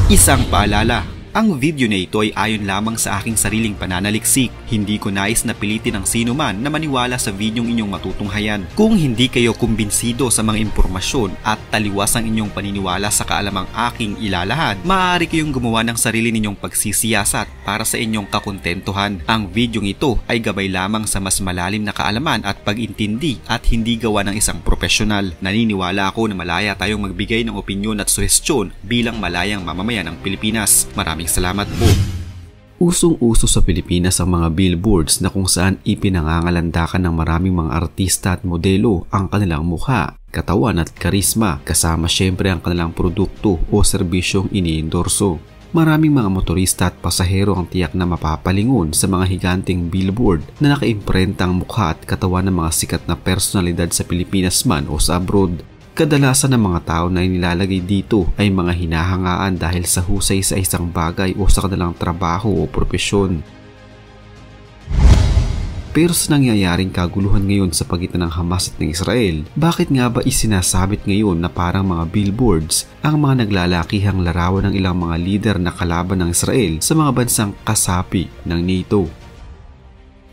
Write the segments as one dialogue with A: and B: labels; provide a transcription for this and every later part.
A: Isang paalala, ang video na ito ay ayon lamang sa aking sariling pananaliksik. Hindi ko nais na pilitin ang sino man na maniwala sa videong inyong matutunghayan. Kung hindi kayo kumbinsido sa mga impormasyon at taliwas ang inyong paniniwala sa kaalamang aking ilalahad, maaari kayong gumawa ng sarili ninyong pagsisiyasat para sa inyong kakontentuhan. Ang videong ito ay gabay lamang sa mas malalim na kaalaman at pag-intindi at hindi gawa ng isang profesional. Naniniwala ako na malaya tayong magbigay ng opinyon at suhestyon bilang malayang mamamayan ng Pilipinas. Maraming salamat po. Usong-uso sa Pilipinas ang mga billboards na kung saan ipinangangalandakan ng maraming mga artista at modelo ang kanilang mukha, katawan at karisma, kasama syempre ang kanilang produkto o serbisyong iniendorso. Maraming mga motorista at pasahero ang tiyak na mapapalingon sa mga higanting billboard na nakaimprenta ang mukha at katawan ng mga sikat na personalidad sa Pilipinas man o sa abroad. Kadalasan ng mga tao na inilalagay dito ay mga hinahangaan dahil sa husay sa isang bagay o sa kanilang trabaho o propesyon. Pero sa nangyayaring kaguluhan ngayon sa pagitan ng Hamas at ng Israel, bakit nga ba isinasabit ngayon na parang mga billboards ang mga naglalakihang larawan ng ilang mga lider na kalaban ng Israel sa mga bansang kasapi ng NATO?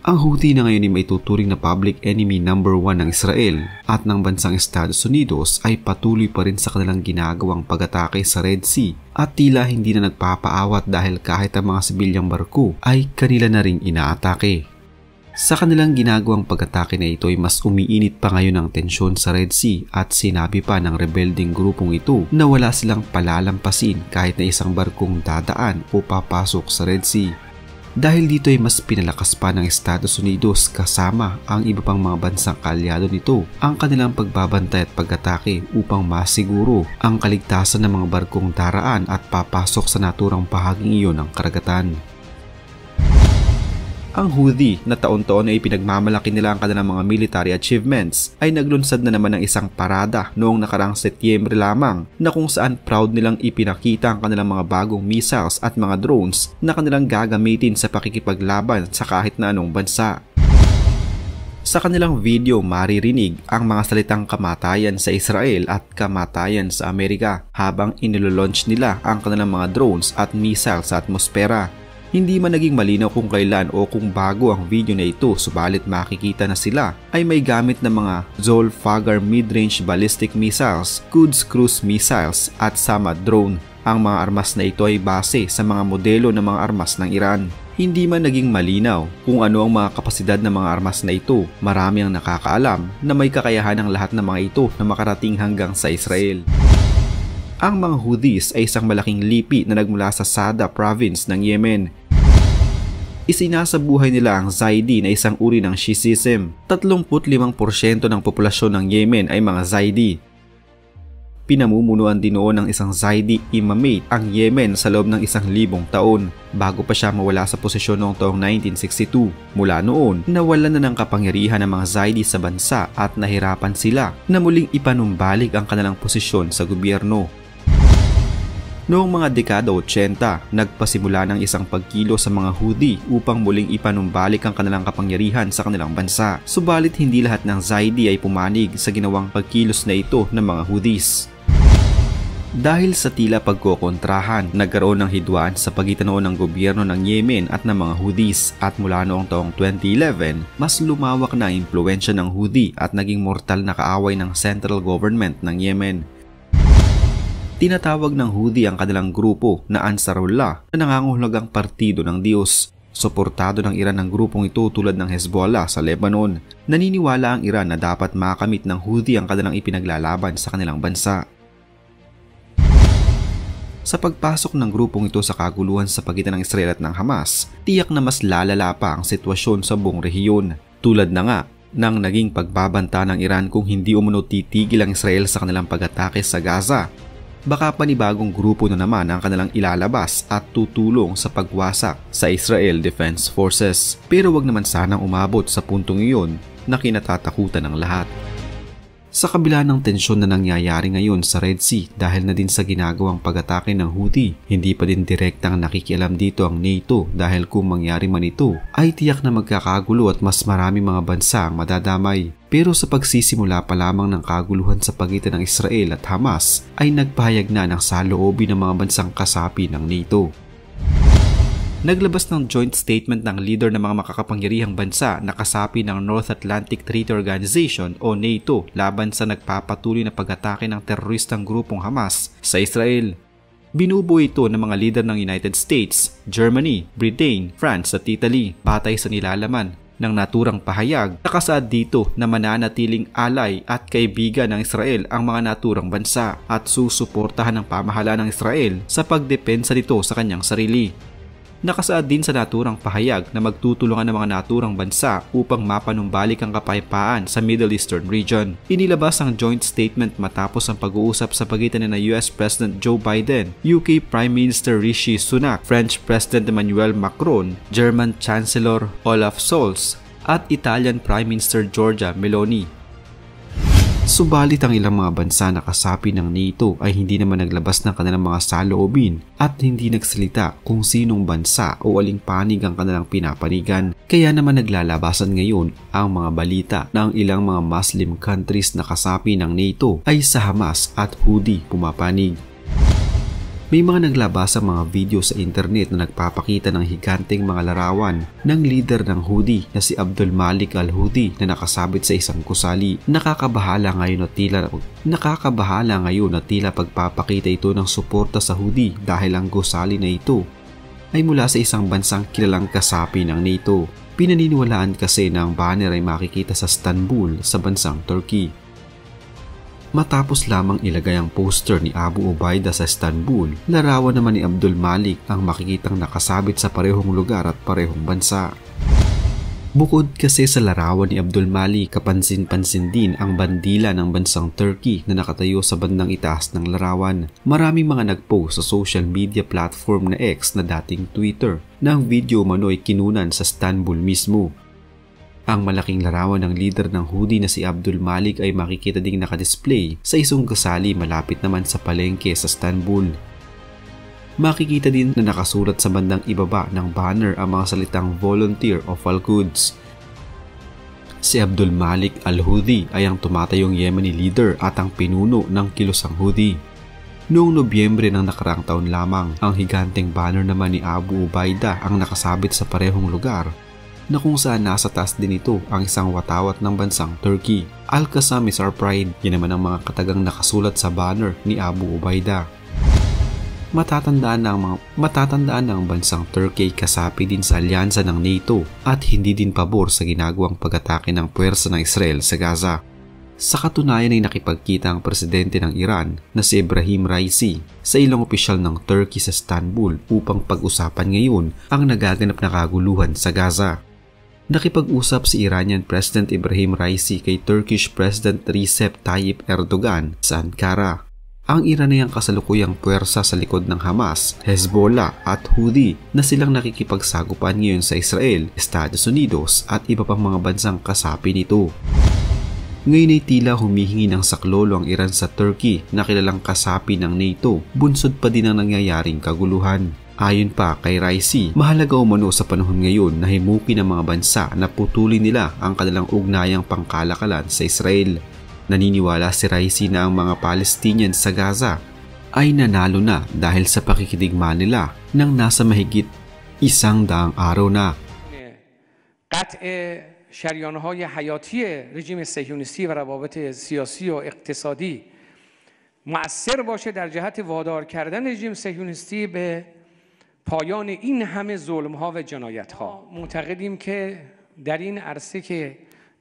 A: Ang Houthi na ngayon ay maituturing na public enemy number 1 ng Israel at ng bansang Estados Unidos ay patuloy pa rin sa kanilang ginagawang pag-atake sa Red Sea at tila hindi na nagpapaawat dahil kahit ang mga sibilyang barko ay kanila na ring inaatake. Sa kanilang ginagawang pag-atake na ito ay mas umiinit pa ngayon ang tensyon sa Red Sea at sinabi pa ng rebelding grupong ito na wala silang palalampasin kahit na isang barkong dadaan o papasok sa Red Sea. Dahil dito ay mas pinalakas pa ng Estados Unidos kasama ang iba pang mga bansang kaalyado nito ang kanilang pagbabantay at pag-atake upang masiguro ang kaligtasan ng mga barkong daraan at papasok sa naturang bahaging iyon ng karagatan. Ang Houthi na taon-taon ay pinagmamalaki nila ang kanilang mga military achievements ay naglunsad na naman ng isang parada noong nakarang Setyembre lamang na kung saan proud nilang ipinakita ang kanilang mga bagong missiles at mga drones na kanilang gagamitin sa pakikipaglaban sa kahit na anong bansa. Sa kanilang video maririnig ang mga salitang kamatayan sa Israel at kamatayan sa Amerika habang inilolaunch nila ang kanilang mga drones at missiles sa atmosfera. Hindi man naging malinaw kung kailan o kung bago ang video na ito, subalit makikita na sila ay may gamit ng mga Zolfaghar mid-range ballistic missiles, Quds cruise missiles at Samad drone. Ang mga armas na ito ay base sa mga modelo ng mga armas ng Iran. Hindi man naging malinaw kung ano ang mga kapasidad ng mga armas na ito. Marami ang nakakaalam na may kakayahan ang lahat ng mga ito na makarating hanggang sa Israel. Ang mga Houthis ay isang malaking lipi na nagmula sa Sada province ng Yemen. Isinasabuhay nila ang Zaidi na isang uri ng Shiism. 35% ng populasyon ng Yemen ay mga Zaidi. Pinamumunuan din noon ng isang Zaidi imamate ang Yemen sa loob ng 1,000 taon bago pa siya mawala sa posisyon noong taong 1962. Mula noon, nawalan na ng kapangyarihan ng mga Zaidi sa bansa at nahirapan sila na muling ipanumbalik ang kanilang posisyon sa gobyerno. Noong mga dekada 80, nagpasimula ng isang pagkilo sa mga Houthi upang muling ipanumbalik ang kanilang kapangyarihan sa kanilang bansa. Subalit hindi lahat ng Zaidi ay pumanig sa ginawang pagkilos na ito ng mga Houthis. Dahil sa tila pagkokontrahan, nagkaroon ng hidwaan sa pagitan noon ng gobyerno ng Yemen at ng mga Houthis at mula noong taong 2011, mas lumawak na ang impluwensya ng Houthi at naging mortal na kaaway ng central government ng Yemen. Tinatawag ng Houthi ang kanilang grupo na Ansarullah na nangangahulugang partido ng Diyos. Suportado ng Iran ang grupong ito tulad ng Hezbollah sa Lebanon. Naniniwala ang Iran na dapat makamit ng Houthi ang kanilang ipinaglalaban sa kanilang bansa. Sa pagpasok ng grupong ito sa kaguluhan sa pagitan ng Israel at ng Hamas, tiyak na mas lalala pa ang sitwasyon sa buong rehiyon. Tulad na nga ng naging pagbabanta ng Iran kung hindi umano titigil ang Israel sa kanilang pag-atake sa Gaza. Baka panibagong grupo na naman ang kanilang ilalabas at tutulong sa pagwasak sa Israel Defense Forces. Pero wag naman sanang umabot sa puntong iyon na kinatatakutan ng lahat. Sa kabila ng tensyon na nangyayari ngayon sa Red Sea dahil na din sa ginagawang pag-atake ng Houthi, hindi pa din direktang nakikialam dito ang NATO dahil kung mangyari man ito, ay tiyak na magkakagulo at mas maraming mga bansa ang madadamay. Pero sa pagsisimula pa lamang ng kaguluhan sa pagitan ng Israel at Hamas ay nagpahayag na ng saloobin ng mga bansang kasapi ng NATO. Naglabas ng joint statement ng leader ng mga makakapangyarihang bansa na kasapi ng North Atlantic Treaty Organization o NATO laban sa nagpapatuloy na pag-atake ng teroristang grupong Hamas sa Israel. Binubuo ito ng mga leader ng United States, Germany, Britain, France at Italy batay sa nilalaman ng naturang pahayag. Nakasaad dito na mananatiling alay at kaibigan ng Israel ang mga naturang bansa at susuportahan ng pamahalaan ng Israel sa pagdepensa nito sa kanyang sarili. Nakasaad din sa naturang pahayag na magtutulungan ng mga naturang bansa upang mapanumbalik ang kapayapaan sa Middle Eastern region. Inilabas ang joint statement matapos ang pag-uusap sa pagitan ng US President Joe Biden, UK Prime Minister Rishi Sunak, French President Emmanuel Macron, German Chancellor Olaf Scholz at Italian Prime Minister Giorgia Meloni. Subalit ang ilang mga bansa na kasapi ng NATO ay hindi naman naglabas ng kanilang mga saloobin at hindi nagsalita kung sinong bansa o aling panig ang kanilang pinapanigan. Kaya naman naglalabasan ngayon ang mga balita na ang ilang mga Muslim countries na kasapi ng NATO ay sa Hamas at Houthi pumapanig. May mga naglabas ang mga video sa internet na nagpapakita ng higanteng mga larawan ng leader ng Houthi na si Abdul Malik al-Houthi na nakasabit sa isang gusali. Nakakabahala ngayon na tila pagpapakita ito ng suporta sa Houthi dahil ang gusali na ito ay mula sa isang bansang kilalang kasapi ng NATO. Pinaniniwalaan kasi na ang banner ay makikita sa Istanbul sa bansang Turkey. Matapos lamang ilagay ang poster ni Abu Ubaidah sa Istanbul, larawan naman ni Abdul Malik ang makikitang nakasabit sa parehong lugar at parehong bansa. Bukod kasi sa larawan ni Abdul Malik, kapansin-pansin din ang bandila ng bansang Turkey na nakatayo sa bandang itaas ng larawan. Maraming mga nagpost sa social media platform na X na dating Twitter na ang video umano'y kinunan sa Istanbul mismo. Ang malaking larawan ng leader ng Houthi na si Abdul Malik ay makikita ding nakadisplay sa isang gusali malapit naman sa palengke sa Istanbul. Makikita din na nakasulat sa bandang ibaba ng banner ang mga salitang Volunteer of Al-Quds. Si Abdul Malik al-Houthi ay ang tumatayong Yemeni leader at ang pinuno ng kilusang Houthi. Noong Nobyembre ng nakaraang taon lamang, ang higanteng banner naman ni Abu Ubaidah ang nakasabit sa parehong lugar na kung saan nasa taas din ito ang isang watawat ng bansang Turkey. Al-Qassam is our pride, yan naman ang mga katagang nakasulat sa banner ni Abu Ubaidah. Matatandaan na ang bansang Turkey kasapi din sa alyansa ng NATO at hindi din pabor sa ginagawang pag-atake ng puwersa ng Israel sa Gaza. Sa katunayan ay nakipagkita ang presidente ng Iran na si Ebrahim Raisi sa ilang opisyal ng Turkey sa Istanbul upang pag-usapan ngayon ang nagaganap na kaguluhan sa Gaza. Nakipag-usap si Iranian President Ebrahim Raisi kay Turkish President Recep Tayyip Erdogan sa Ankara. Ang Iran ay ang kasalukuyang puwersa sa likod ng Hamas, Hezbollah at Houthi na silang nakikipagsagupan ngayon sa Israel, Estados Unidos at iba pang mga bansang kasapi nito. Ngayon ay tila humihingi ng saklolo ang Iran sa Turkey na kilalang kasapi ng NATO, bunsod pa din ang nangyayaring kaguluhan. Ayon pa kay Raisi, mahalaga umano sa panahon ngayon na himukin ng mga bansa na putulin nila ang kanilang ugnayang pangkalakalan sa Israel. Naniniwala si Raisi na ang mga Palestinians sa Gaza ay nanalo na dahil sa pakikidigma nila nang nasa mahigit 100 araw na.
B: شریان‌های حیاتی رژیم صهیونیستی و روابط سیاسی و اقتصادی مؤثر باشه در جهت وادار کردن رژیم صهیونیستی به پایان این همه ظلم‌ها و جنایت‌ها. معتقدیم که در این عرصه که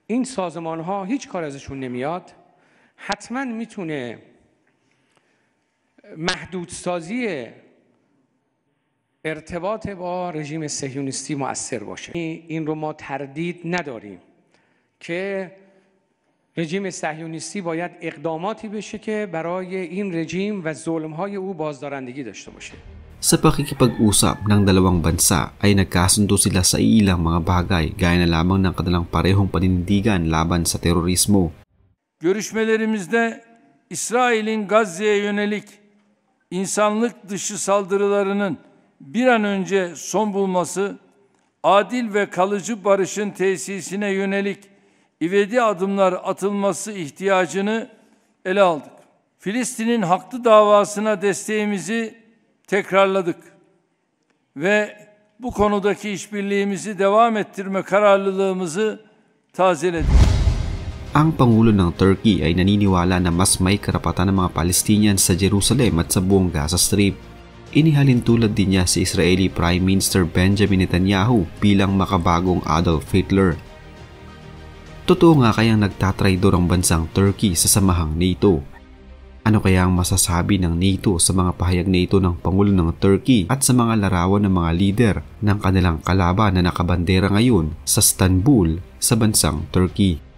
B: این سازمان‌ها هیچ کار ازشون نمیاد، حتما میتونه محدودسازی ارتباط با رژیم صهیونیستی مؤثر باشه. این رو ما تردید نداریم که رژیم صهیونیستی باید اقداماتی بشه که برای این رژیم و ظلم‌های او بازدارندگی داشته باشه.
A: Sa pakikipag-usap ng dalawang bansa ay nagkasundo sila sa ilang mga bagay gaya na lamang ng kanilang parehong panindigan laban sa terorismo.
C: Görüşmelerimizde İsrail'in Gazze'ye yönelik insanlık dışı saldırılarının bir an önce son bulması, adil ve kalıcı barışın tesisine yönelik ivedi adımlar atılması ihtiyacını ele aldık. Filistin'in haklı davasına desteğimizi tekrarladık ve bu konudaki işbirliğimizi devam ettirme kararlılığımızı tazeledik.
A: Ang Pangulo ng Turkey ay naniniwala na mas may karapatan ng mga Palestinians sa Jerusalem at sa buong Gaza Strip. Inihalin tulad din niya si Israeli Prime Minister Benjamin Netanyahu bilang makabagong Adolf Hitler. Totoo nga kayang nagtatraidor ang bansang Turkey sa samahang NATO? Ano kaya ang masasabi ng NATO sa mga pahayag na ito ng Pangulo ng Turkey at sa mga larawan ng mga lider ng kanilang kalaban na nakabandera ngayon sa Istanbul sa bansang Turkey?